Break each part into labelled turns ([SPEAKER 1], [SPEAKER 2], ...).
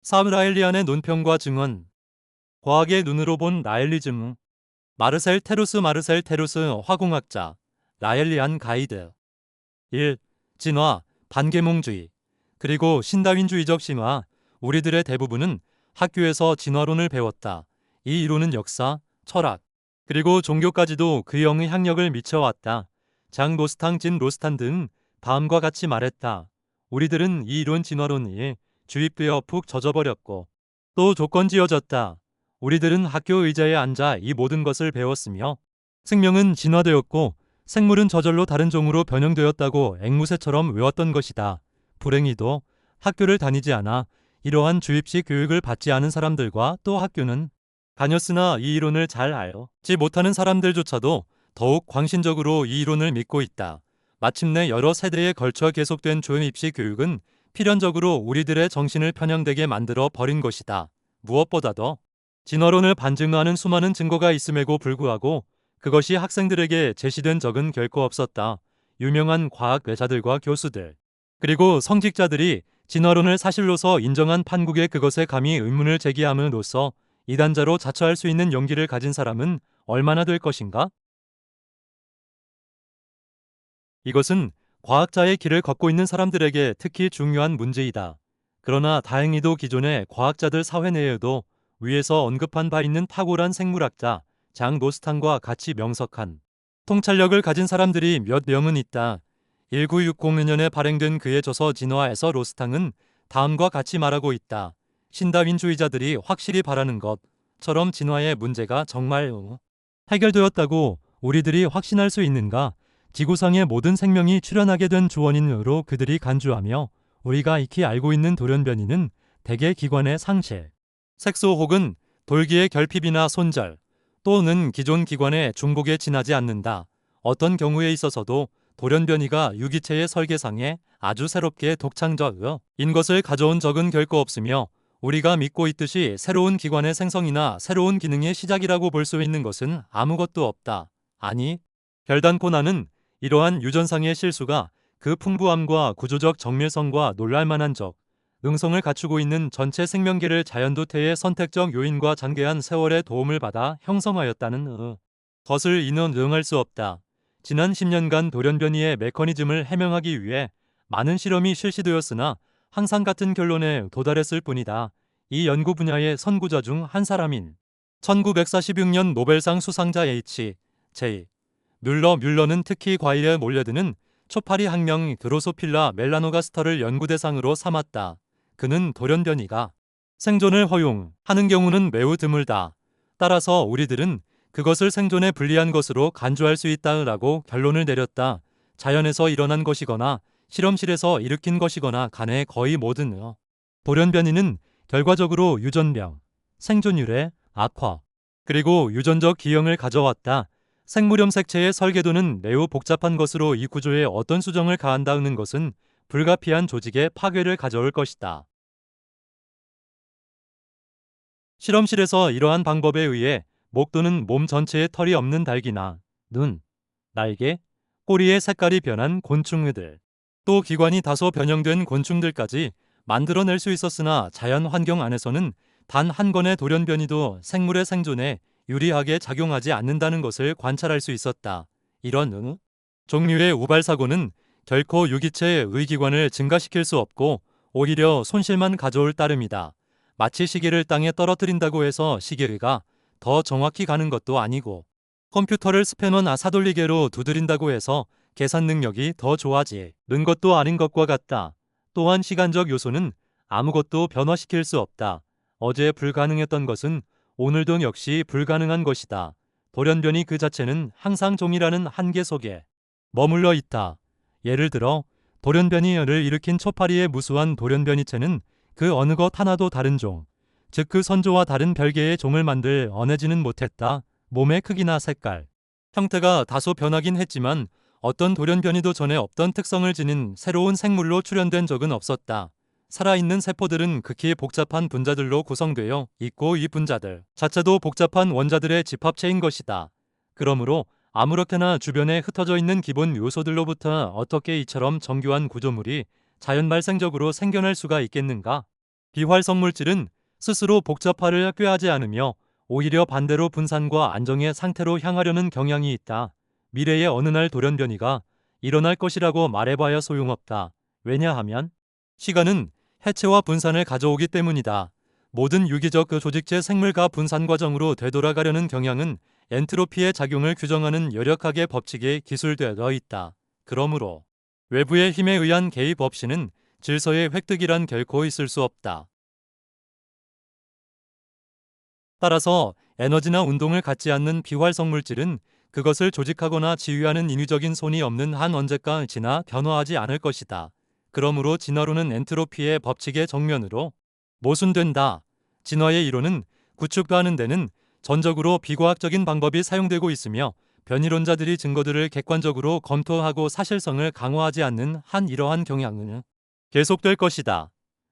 [SPEAKER 1] 사무라엘리안의 논평과 증언. 과학의 눈으로 본 라엘리즘. 마르셀 테루스 화공학자. 라엘리안 가이드. 1. 진화, 반계몽주의, 그리고 신다윈주의적 신화. 우리들의 대부분은 학교에서 진화론을 배웠다. 이 이론은 역사, 철학, 그리고 종교까지도 그 영향력을 미쳐왔다. 장 로스탕, 진 로스탄 등 다음과 같이 말했다. 우리들은 이 이론 진화론이 주입되어 푹 젖어버렸고 또 조건지어졌다. 우리들은 학교 의자에 앉아 이 모든 것을 배웠으며 생명은 진화되었고 생물은 저절로 다른 종으로 변형되었다고 앵무새처럼 외웠던 것이다. 불행히도 학교를 다니지 않아 이러한 주입식 교육을 받지 않은 사람들과 또 학교는 다녔으나 이 이론을 잘 알지 못하는 사람들조차도 더욱 광신적으로 이 이론을 믿고 있다. 마침내 여러 세대에 걸쳐 계속된 주입식 교육은 필연적으로 우리들의 정신을 편향되게 만들어 버린 것이다. 무엇보다도 진화론을 반증하는 수많은 증거가 있음에도 불구하고 그것이 학생들에게 제시된 적은 결코 없었다. 유명한 과학 외자들과 교수들, 그리고 성직자들이 진화론을 사실로서 인정한 판국에 그것에 감히 의문을 제기함으로써 이단자로 자처할 수 있는 용기를 가진 사람은 얼마나 될 것인가? 이것은 과학자의 길을 걷고 있는 사람들에게 특히 중요한 문제이다. 그러나 다행히도 기존의 과학자들 사회 내에도 위에서 언급한 바 있는 탁월한 생물학자 장 로스탕과 같이 명석한 통찰력을 가진 사람들이 몇 명은 있다. 1960년에 발행된 그의 저서 진화에서 로스탕은 다음과 같이 말하고 있다. 신다윈주의자들이 확실히 바라는 것처럼 진화의 문제가 정말 해결되었다고 우리들이 확신할 수 있는가? 지구상의 모든 생명이 출현하게 된 주원인으로 그들이 간주하며 우리가 익히 알고 있는 돌연변이는 대개 기관의 상실, 색소 혹은 돌기의 결핍이나 손절 또는 기존 기관의 중복에 지나지 않는다. 어떤 경우에 있어서도 돌연변이가 유기체의 설계상에 아주 새롭게 독창적인 것을 가져온 적은 결코 없으며 우리가 믿고 있듯이 새로운 기관의 생성이나 새로운 기능의 시작이라고 볼 수 있는 것은 아무것도 없다. 아니, 결단코 나는 이러한 유전상의 실수가 그 풍부함과 구조적 정밀성과 놀랄만한 응성을 갖추고 있는 전체 생명계를 자연도태의 선택적 요인과 장대한 세월의 도움을 받아 형성하였다는 것을 이는 응할 수 없다. 지난 10년간 돌연변이의 메커니즘을 해명하기 위해 많은 실험이 실시되었으나 항상 같은 결론에 도달했을 뿐이다. 이 연구 분야의 선구자 중 한 사람인 1946년 노벨상 수상자 H.J. 뮬러는 특히 과일에 몰려드는 초파리 학명 드로소필라 멜라노가스터를 연구 대상으로 삼았다. 그는 돌연변이가 생존을 허용하는 경우는 매우 드물다. 따라서 우리들은 그것을 생존에 불리한 것으로 간주할 수 있다라고 결론을 내렸다. 자연에서 일어난 것이거나 실험실에서 일으킨 것이거나 간에 거의 모든 돌연변이는 결과적으로 유전병, 생존율의 악화, 그리고 유전적 기형을 가져왔다. 생물염 색체의 설계도는 매우 복잡한 것으로 이 구조에 어떤 수정을 가한다는 것은 불가피한 조직의 파괴를 가져올 것이다. 실험실에서 이러한 방법에 의해 목 또는 몸 전체에 털이 없는 닭이나 눈, 날개, 꼬리의 색깔이 변한 곤충들, 또 기관이 다소 변형된 곤충들까지 만들어낼 수 있었으나 자연 환경 안에서는 단 한 건의 돌연변이도 생물의 생존에 유리하게 작용하지 않는다는 것을 관찰할 수 있었다. 이런 종류의 우발사고는 결코 유기체의 의기관을 증가시킬 수 없고 오히려 손실만 가져올 따름이다. 마치 시계를 땅에 떨어뜨린다고 해서 시계가 더 정확히 가는 것도 아니고 컴퓨터를 스패너나 사돌리개로 두드린다고 해서 계산 능력이 더 좋아지는 것도 아닌 것과 같다. 또한 시간적 요소는 아무것도 변화시킬 수 없다. 어제 불가능했던 것은 오늘도 역시 불가능한 것이다. 돌연변이 그 자체는 항상 종이라는 한계 속에 머물러 있다. 예를 들어 돌연변이를 일으킨 초파리의 무수한 돌연변이체는 그 어느 것 하나도 다른 종, 즉 그 선조와 다른 별개의 종을 만들 어내지는 못했다. 몸의 크기나 색깔, 형태가 다소 변하긴 했지만 어떤 돌연변이도 전에 없던 특성을 지닌 새로운 생물로 출현된 적은 없었다. 살아있는 세포들은 극히 복잡한 분자들로 구성되어 있고 이 분자들 자체도 복잡한 원자들의 집합체인 것이다. 그러므로 아무렇게나 주변에 흩어져 있는 기본 요소들로부터 어떻게 이처럼 정교한 구조물이 자연 발생적으로 생겨날 수가 있겠는가? 비활성 물질은 스스로 복잡화를 꾀하지 않으며 오히려 반대로 분산과 안정의 상태로 향하려는 경향이 있다. 미래의 어느 날 돌연변이가 일어날 것이라고 말해봐야 소용없다. 왜냐하면 시간은 해체와 분산을 가져오기 때문이다. 모든 유기적 조직체 생물과 분산 과정으로 되돌아가려는 경향은 엔트로피의 작용을 규정하는 열역학의 법칙에 기술되어 있다. 그러므로 외부의 힘에 의한 개입 없이는 질서의 획득이란 결코 있을 수 없다. 따라서 에너지나 운동을 갖지 않는 비활성 물질은 그것을 조직하거나 지휘하는 인위적인 손이 없는 한 언제까 진화, 변화하지 않을 것이다. 그러므로 진화론은 엔트로피의 법칙의 정면으로 모순된다. 진화의 이론은 구축하는 데는 전적으로 비과학적인 방법이 사용되고 있으며 변이론자들이 증거들을 객관적으로 검토하고 사실성을 강화하지 않는 한 이러한 경향은 계속될 것이다.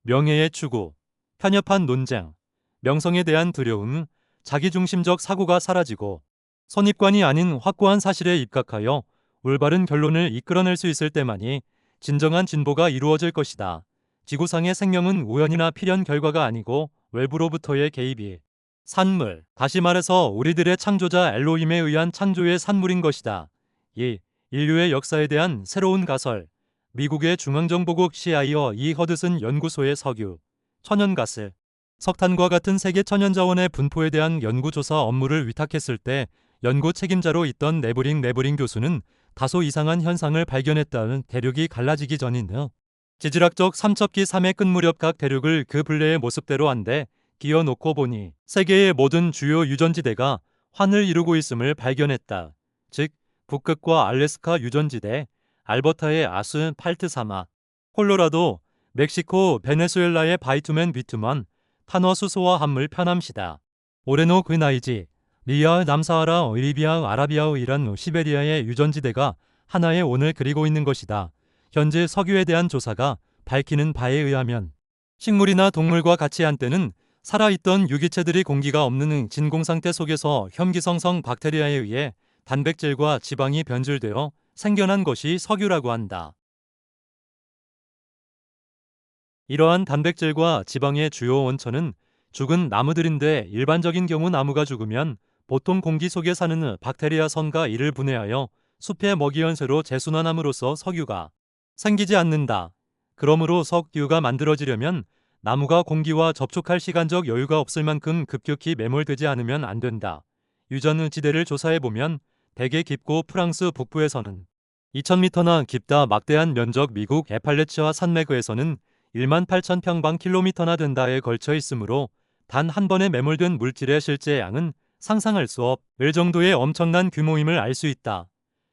[SPEAKER 1] 명예의 추구, 편협한 논쟁, 명성에 대한 두려움, 자기중심적 사고가 사라지고 선입관이 아닌 확고한 사실에 입각하여 올바른 결론을 이끌어낼 수 있을 때만이 진정한 진보가 이루어질 것이다. 지구상의 생명은 우연이나 필연 결과가 아니고 외부로부터의 개입이 산물, 다시 말해서 우리들의 창조자 엘로힘에 의한 창조의 산물인 것이다. 이 인류의 역사에 대한 새로운 가설, 미국의 중앙정보국 CIA 이 허드슨 연구소의 석유, 천연가스, 석탄과 같은 세계 천연자원의 분포에 대한 연구조사 업무를 위탁했을 때 연구 책임자로 있던 네브링 교수는 다소 이상한 현상을 발견했다는 대륙이 갈라지기 전인 지질학적 삼첩기 3의 끝 무렵 각 대륙을 그 분례의 모습대로 한데 끼워 놓고 보니 세계의 모든 주요 유전지대가 환을 이루고 있음을 발견했다. 즉 북극과 알래스카 유전지대, 알버타의 아스팔트 사막, 콜로라도, 멕시코, 베네수엘라의 바이투맨 비투만, 탄화수소와 합물 편암시다. 오레노 그나이지, 리아 남사하라 리비아 아라비아의 이란 시베리아의 유전지대가 하나의 원을 그리고 있는 것이다. 현재 석유에 대한 조사가 밝히는 바에 의하면 식물이나 동물과 같이 한때는 살아있던 유기체들이 공기가 없는 진공 상태 속에서 혐기성성 박테리아에 의해 단백질과 지방이 변질되어 생겨난 것이 석유라고 한다. 이러한 단백질과 지방의 주요 원천은 죽은 나무들인데 일반적인 경우 나무가 죽으면 보통 공기 속에 사는 박테리아 선과 이를 분해하여 숲의 먹이 연쇄로 재순환함으로써 석유가 생기지 않는다. 그러므로 석유가 만들어지려면 나무가 공기와 접촉할 시간적 여유가 없을 만큼 급격히 매몰되지 않으면 안 된다. 유전 지대를 조사해보면 대개 깊고 프랑스 북부에서는 2000m나 깊다 막대한 면적 미국 에팔레치아 산맥에서는 18,000평방킬로미터나 된다에 걸쳐 있으므로 단 한 번에 매몰된 물질의 실제 양은 상상할 수 없을 정도의 엄청난 규모임을 알 수 있다.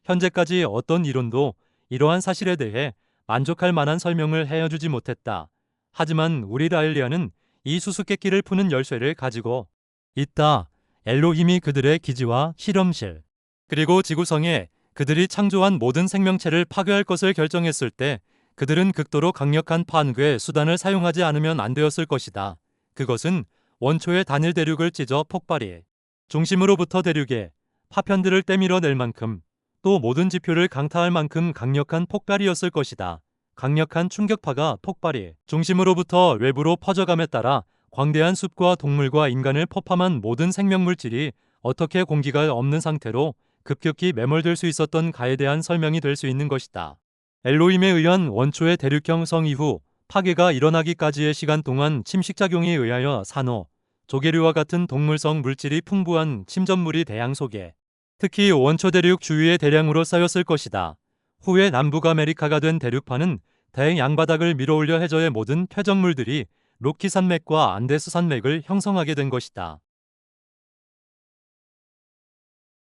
[SPEAKER 1] 현재까지 어떤 이론도 이러한 사실에 대해 만족할 만한 설명을 해주지 못했다. 하지만 우리 라일리아는 이 수수께끼를 푸는 열쇠를 가지고 있다. 엘로힘이 그들의 기지와 실험실, 그리고 지구성에 그들이 창조한 모든 생명체를 파괴할 것을 결정했을 때 그들은 극도로 강력한 파괴 수단을 사용하지 않으면 안 되었을 것이다. 그것은 원초의 단일 대륙을 찢어 폭발이 중심으로부터 대륙에 파편들을 떼밀어낼 만큼 또 모든 지표를 강타할 만큼 강력한 폭발이었을 것이다. 강력한 충격파가 폭발이 중심으로부터 외부로 퍼져감에 따라 광대한 숲과 동물과 인간을 포함한 모든 생명물질이 어떻게 공기가 없는 상태로 급격히 매몰될 수 있었던가에 대한 설명이 될 수 있는 것이다. 엘로힘에 의한 원초의 대륙 형성 이후 파괴가 일어나기까지의 시간 동안 침식작용에 의하여 산호, 조개류와 같은 동물성 물질이 풍부한 침전물이 대양 속에 특히 원초 대륙 주위에 대량으로 쌓였을 것이다. 후에 남북 아메리카가 된 대륙파는 대양바닥을 밀어올려 해저의 모든 퇴적물들이 로키 산맥과 안데스 산맥을 형성하게 된 것이다.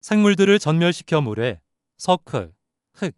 [SPEAKER 1] 생물들을 전멸시켜 물에 석회, 흙,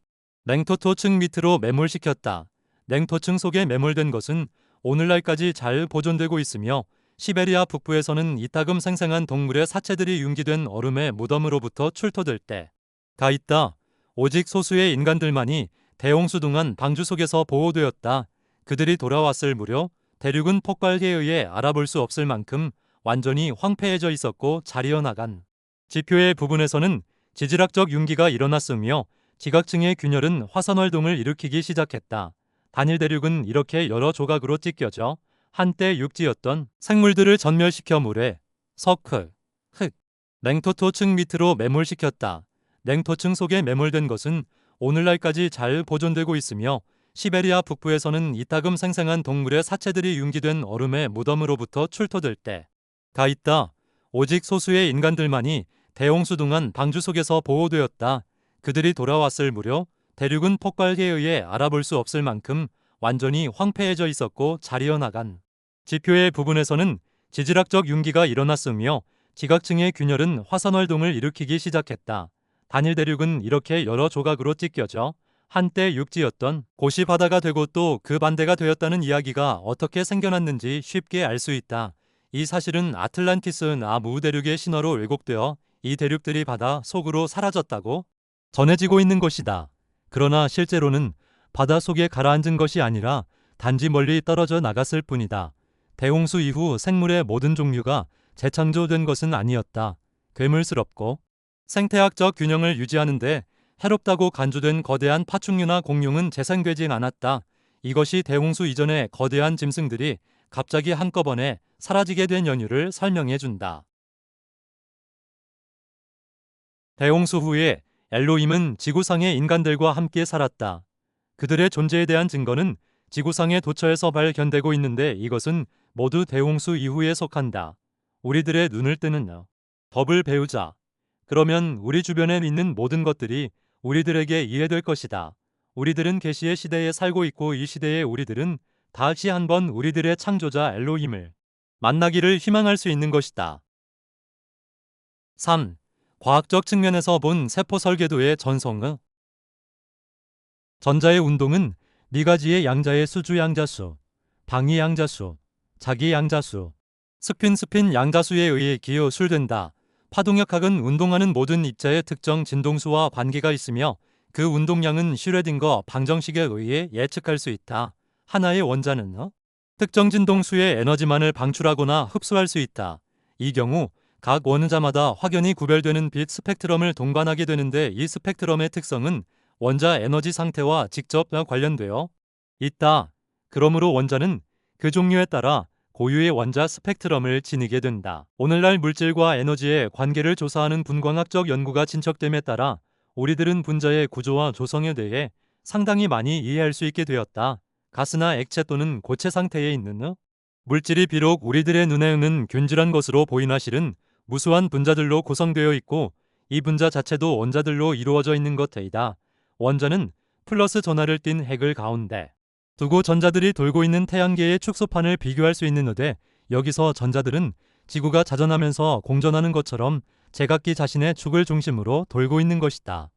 [SPEAKER 1] 냉토토층 밑으로 매몰시켰다. 냉토층 속에 매몰된 것은 오늘날까지 잘 보존되고 있으며 시베리아 북부에서는 이따금 생생한 동물의 사체들이 융기된 얼음의 무덤으로부터 출토될 때가 있다. 오직 소수의 인간들만이 대홍수 동안 방주 속에서 보호되었다. 그들이 돌아왔을 무렵 대륙은 폭발에 의해 알아볼 수 없을 만큼 완전히 황폐해져 있었고 자리어 나간 지표의 부분에서는 지질학적 융기가 일어났으며 지각층의 균열은 화산활동을 일으키기 시작했다. 단일 대륙은 이렇게 여러 조각으로 찢겨져 한때 육지였던 생물들을 전멸시켜 모래, 석회, 흙, 냉토토층 밑으로 매몰시켰다. 냉토층 속에 매몰된 것은 오늘날까지 잘 보존되고 있으며 시베리아 북부에서는 이따금 생생한 동물의 사체들이 융기된 얼음의 무덤으로부터 출토될 때가 있다. 오직 소수의 인간들만이 대홍수 동안 방주 속에서 보호되었다. 그들이 돌아왔을 무렵 대륙은 폭발에 의해 알아볼 수 없을 만큼 완전히 황폐해져 있었고 자리어 나간 지표의 부분에서는 지질학적 융기가 일어났으며 지각층의 균열은 화산활동을 일으키기 시작했다. 단일 대륙은 이렇게 여러 조각으로 찢겨져 한때 육지였던 곳이 바다가 되고 또 그 반대가 되었다는 이야기가 어떻게 생겨났는지 쉽게 알 수 있다. 이 사실은 아틀란티스 남부 대륙의 신화로 왜곡되어 이 대륙들이 바다 속으로 사라졌다고 전해지고 있는 것이다. 그러나 실제로는 바다 속에 가라앉은 것이 아니라 단지 멀리 떨어져 나갔을 뿐이다. 대홍수 이후 생물의 모든 종류가 재창조된 것은 아니었다. 괴물스럽고 생태학적 균형을 유지하는 데 해롭다고 간주된 거대한 파충류나 공룡은 재생되진 않았다. 이것이 대홍수 이전의 거대한 짐승들이 갑자기 한꺼번에 사라지게 된 연유를 설명해준다. 대홍수 후에 엘로힘은 지구상의 인간들과 함께 살았다. 그들의 존재에 대한 증거는 지구상의 도처에서 발견되고 있는데 이것은 모두 대홍수 이후에 속한다. 우리들의 눈을 뜨는 법을 배우자. 그러면 우리 주변에 있는 모든 것들이 우리들에게 이해될 것이다. 우리들은 계시의 시대에 살고 있고 이 시대의 우리들은 다시 한번 우리들의 창조자 엘로힘을 만나기를 희망할 수 있는 것이다. 3. 과학적 측면에서 본 세포 설계도의 전성은 전자의 운동은 네 가지의 양자의 수주 양자수, 방위 양자수, 자기 양자수, 스핀 양자수에 의해 기호술된다. 파동역학은 운동하는 모든 입자의 특정 진동수와 관계가 있으며 그 운동량은 슈레딩거 방정식에 의해 예측할 수 있다. 하나의 원자는 특정 진동수의 에너지만을 방출하거나 흡수할 수 있다. 이 경우 각 원자마다 확연히 구별되는 빛 스펙트럼을 동반하게 되는데 이 스펙트럼의 특성은 원자 에너지 상태와 직접 관련되어 있다. 그러므로 원자는 그 종류에 따라 고유의 원자 스펙트럼을 지니게 된다. 오늘날 물질과 에너지의 관계를 조사하는 분광학적 연구가 진척됨에 따라 우리들은 분자의 구조와 조성에 대해 상당히 많이 이해할 수 있게 되었다. 가스나 액체 또는 고체 상태에 있는 물질이 비록 우리들의 눈에는 균질한 것으로 보이나 실은 무수한 분자들로 구성되어 있고 이 분자 자체도 원자들로 이루어져 있는 것이다. 원자는 플러스 전하를 띤 핵을 가운데 두고 전자들이 돌고 있는 태양계의 축소판을 비교할 수 있는데 여기서 전자들은 지구가 자전하면서 공전하는 것처럼 제각기 자신의 축을 중심으로 돌고 있는 것이다.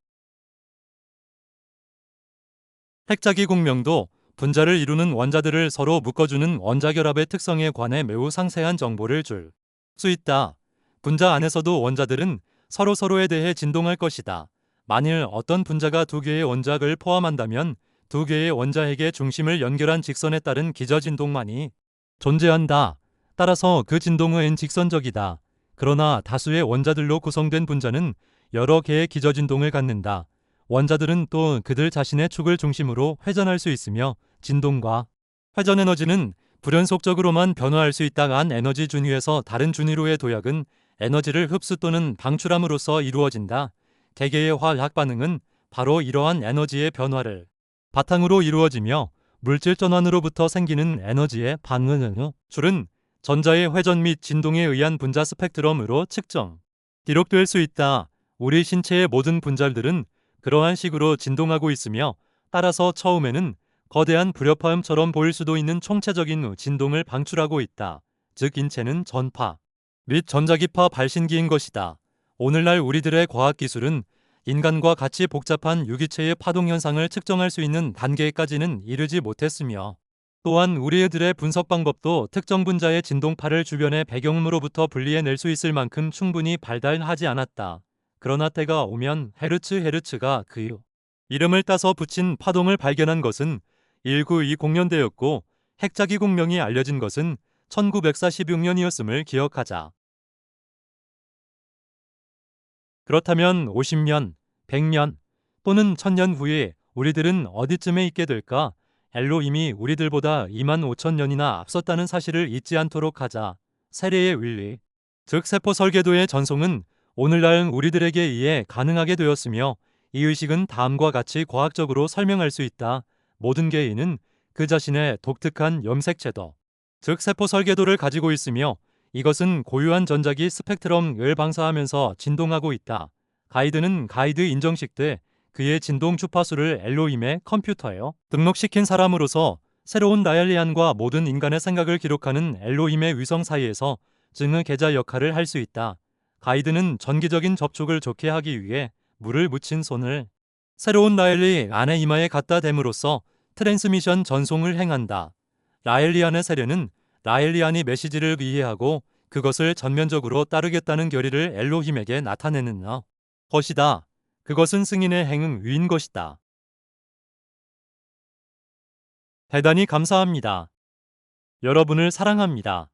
[SPEAKER 1] 핵자기 공명도 분자를 이루는 원자들을 서로 묶어주는 원자결합의 특성에 관해 매우 상세한 정보를 줄 수 있다. 분자 안에서도 원자들은 서로에 대해 진동할 것이다. 만일 어떤 분자가 두 개의 원자를 포함한다면 두 개의 원자핵의 중심을 연결한 직선에 따른 기저진동만이 존재한다. 따라서 그 진동은 직선적이다. 그러나 다수의 원자들로 구성된 분자는 여러 개의 기저진동을 갖는다. 원자들은 또 그들 자신의 축을 중심으로 회전할 수 있으며 진동과 회전 에너지는 불연속적으로만 변화할 수 있다간 에너지 준위에서 다른 준위로의 도약은 에너지를 흡수 또는 방출함으로써 이루어진다. 개개의 화학 반응은 바로 이러한 에너지의 변화를 바탕으로 이루어지며 물질 전환으로부터 생기는 에너지의 반응은 줄은 전자의 회전 및 진동에 의한 분자 스펙트럼으로 측정, 기록될 수 있다. 우리 신체의 모든 분자들은 그러한 식으로 진동하고 있으며 따라서 처음에는 거대한 불협화음처럼 보일 수도 있는 총체적인 진동을 방출하고 있다. 즉 인체는 전파 및 전자기파 발신기인 것이다. 오늘날 우리들의 과학기술은 인간과 같이 복잡한 유기체의 파동 현상을 측정할 수 있는 단계까지는 이르지 못했으며 또한 우리들의 분석 방법도 특정 분자의 진동파를 주변의 배경음으로부터 분리해낼 수 있을 만큼 충분히 발달하지 않았다. 그러나 때가 오면 헤르츠가 그 이름을 따서 붙인 파동을 발견한 것은 1920년대였고 핵자기 공명이 알려진 것은 1946년이었음을 기억하자. 그렇다면 50년, 100년 또는 1000년 후에 우리들은 어디쯤에 있게 될까? 엘로힘이 우리들보다 25,000년이나 앞섰다는 사실을 잊지 않도록 하자. 세례의 윤리, 즉 세포 설계도의 전송은 오늘날 우리들에게 의해 가능하게 되었으며 이 의식은 다음과 같이 과학적으로 설명할 수 있다. 모든 개인은 그 자신의 독특한 염색체도, 즉 세포 설계도를 가지고 있으며 이것은 고유한 전자기 스펙트럼을 방사하면서 진동하고 있다. 가이드는 가이드 인정식 때 그의 진동 주파수를 엘로힘의 컴퓨터에 등록시킨 사람으로서 새로운 나엘리안과 모든 인간의 생각을 기록하는 엘로힘의 위성 사이에서 증의 계자 역할을 할 수 있다. 가이드는 전기적인 접촉을 좋게 하기 위해 물을 묻힌 손을 새로운 라엘리 안의 이마에 갖다 댐으로써 트랜스미션 전송을 행한다. 라엘리안의 세례는 라엘리안이 메시지를 이해하고 그것을 전면적으로 따르겠다는 결의를 엘로힘에게 나타내는 것이다. 그것은 승인의 행응 위인 것이다. 대단히 감사합니다. 여러분을 사랑합니다.